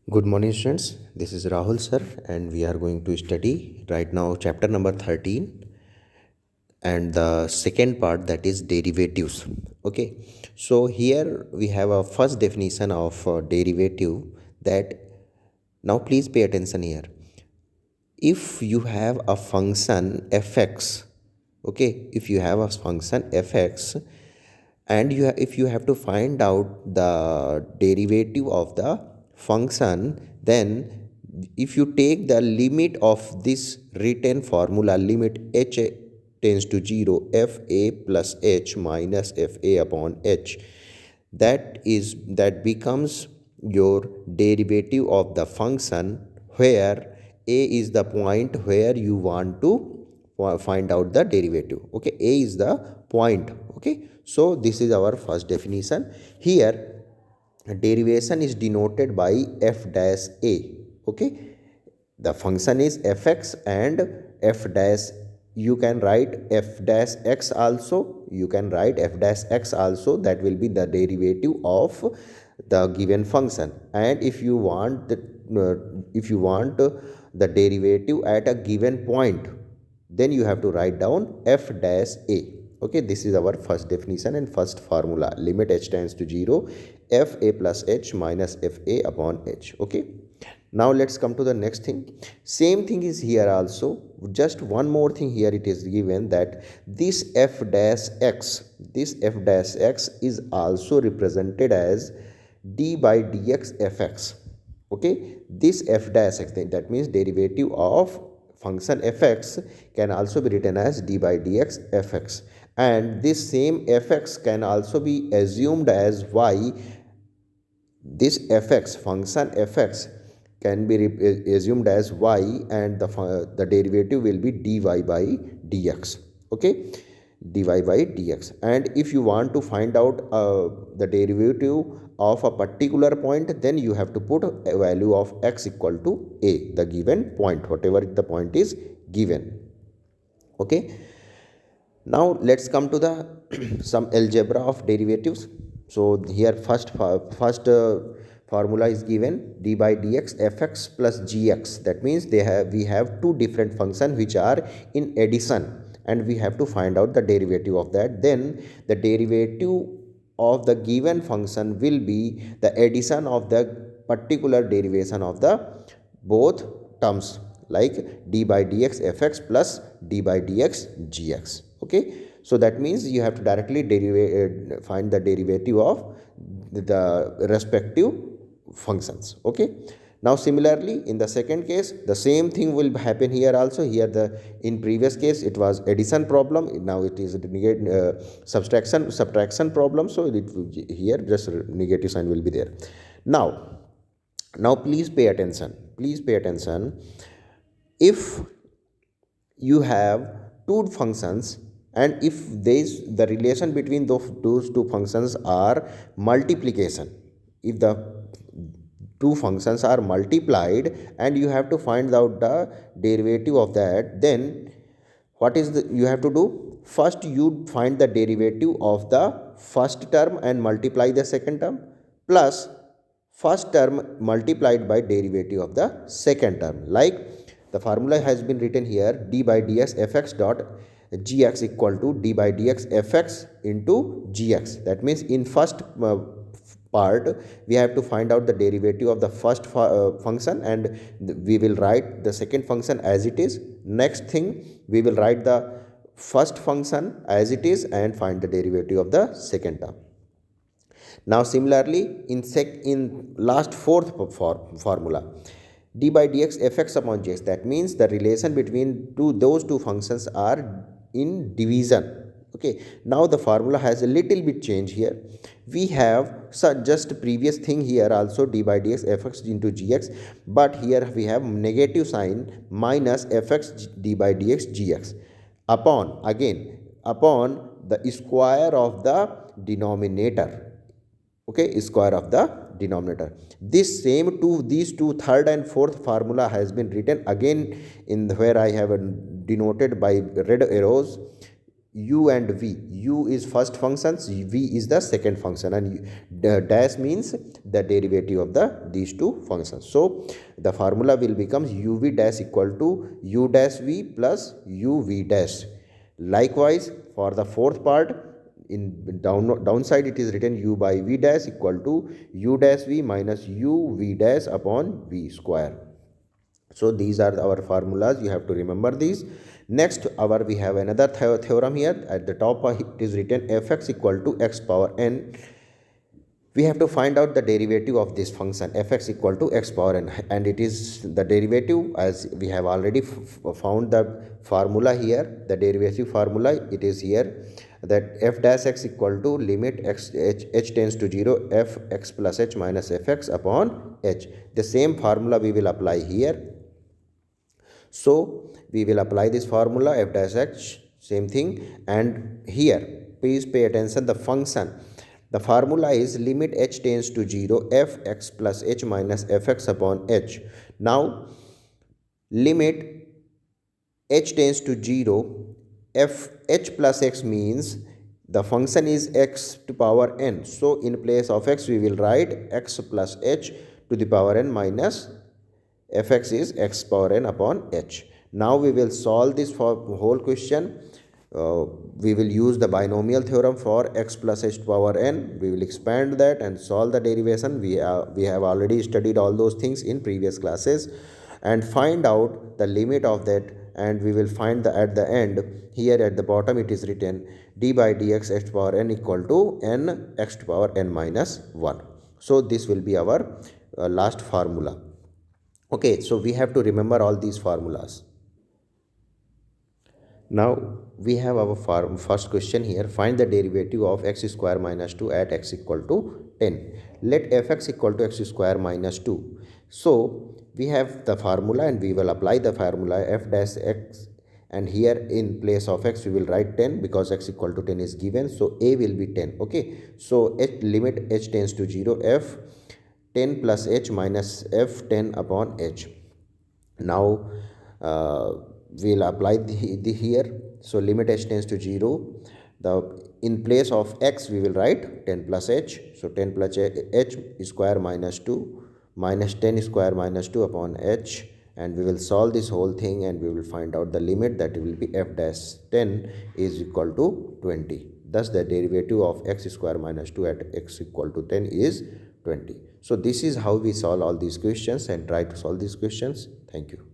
Good morning, students. This is Rahul sir, and we are going to study right now chapter number 13 and the second part, that is derivatives. Okay, so here we have a first definition of derivative. That now please pay attention here. If you have a function fx, okay, if you have a function fx and if you have to find out the derivative of the function, then if you take the limit of this written formula, limit h tends to 0, fa plus h minus fa upon h, that becomes your derivative of the function, where a is the point where you want to find out the derivative. Okay, a is the point. Okay, so this is our first definition. Here derivation is denoted by f dash a. Okay, the function is fx and f dash, you can write f dash x also, you can write f dash x also, that will be the derivative of the given function. And if you want the derivative at a given point, then you have to write down f dash a. Okay, this is our first definition and first formula, limit h tends to 0, fa plus h minus fa upon h. Okay, now let's come to the next thing. Same thing is here also, just one more thing. Here it is given that this f dash x is also represented as d by dx fx. Okay, this f dash x, that means derivative of function fx, can also be written as d by dx fx, and this same fx can also be assumed as y. This fx, function fx, can be assumed as y, and the derivative will be dy by dx. Okay, dy by dx. And if you want to find out the derivative of a particular point, then you have to put a value of x equal to a, the given point, whatever the point is given. Okay, now let's come to the some algebra of derivatives. So here first formula is given, d by dx fx plus gx. That means we have two different functions which are in addition, and we have to find out the derivative of that. Then the derivative of the given function will be the addition of the particular derivation of the both terms, like d by dx fx plus d by dx gx. Okay, so that means you have to directly find the derivative of the respective functions. Okay, now similarly in the second case, the same thing will happen here also. Here the in previous case it was addition problem, now it is subtraction problem, so here just negative sign will be there. Now please pay attention. If you have two functions, and if the relation between those two functions are multiplication, if the two functions are multiplied and you have to find out the derivative of that, then what is you have to do? First you find the derivative of the first term and multiply the second term, plus first term multiplied by derivative of the second term. Like the formula has been written here, d by dx fx dot gx equal to d by dx fx into gx. That means in first part we have to find out the derivative of the first function, and we will write the second function as it is. Next thing, we will write the first function as it is and find the derivative of the second term. Now similarly in last fourth formula, d by dx fx upon gx, that means the relation between those two functions are in division. Okay, now the formula has a little bit change here. We have just previous thing here also, d by dx fx into gx, but here we have negative sign minus fx d by dx gx upon the square of the denominator. Okay, square of the denominator. These two third and fourth formula has been written again in where I have denoted by red arrows. u and v. U is first function, v is the second function, and the dash means the derivative of these two functions. So the formula will become uv dash equal to u dash v plus uv dash. Likewise, for the fourth part, in downside it is written u by v dash equal to u dash v minus u v dash upon v square. So these are our formulas, you have to remember these. Next, we have another theorem here. At the top it is written fx equal to x power n. We have to find out the derivative of this function fx equal to x power n, and it is the derivative, as we have already found the formula here, the derivative formula. It is here that f dash x equal to limit h tends to 0 f x plus h minus fx upon h. The same formula we will apply here. So we will apply this formula f dash h, same thing, and here please pay attention, the function, the formula is limit h tends to 0 f x plus h minus fx upon h. Now limit h tends to 0 f h plus x means the function is x to power n. So in place of x we will write x plus h to the power n minus fx is x power n upon h. Now we will solve this for whole question. We will use the binomial theorem for x plus h to power n. We will expand that and solve the derivation. We have already studied all those things in previous classes, and find out the limit of that, and we will find the at the end here at the bottom it is written d by dx x to power n equal to n x to power n minus 1. So this will be our last formula. Okay, so we have to remember all these formulas. Now we have our first question here. Find the derivative of x square minus 2 at x equal to 10. Let fx equal to x square minus 2. So we have the formula and we will apply the formula f dash x, and here in place of x we will write 10 because x equal to 10 is given. So a will be 10. Okay, so h limit h tends to 0 f 10 plus h minus f 10 upon h. Now we'll apply the here. So limit h tends to 0, in place of x we will write 10 plus h. So 10 plus h square minus 2 minus 10 square minus 2 upon h, and we will solve this whole thing and we will find out the limit, that will be f dash 10 is equal to 20. Thus the derivative of x square minus 2 at x equal to 10 is 20. So this is how we solve all these questions and try to solve these questions. Thank you.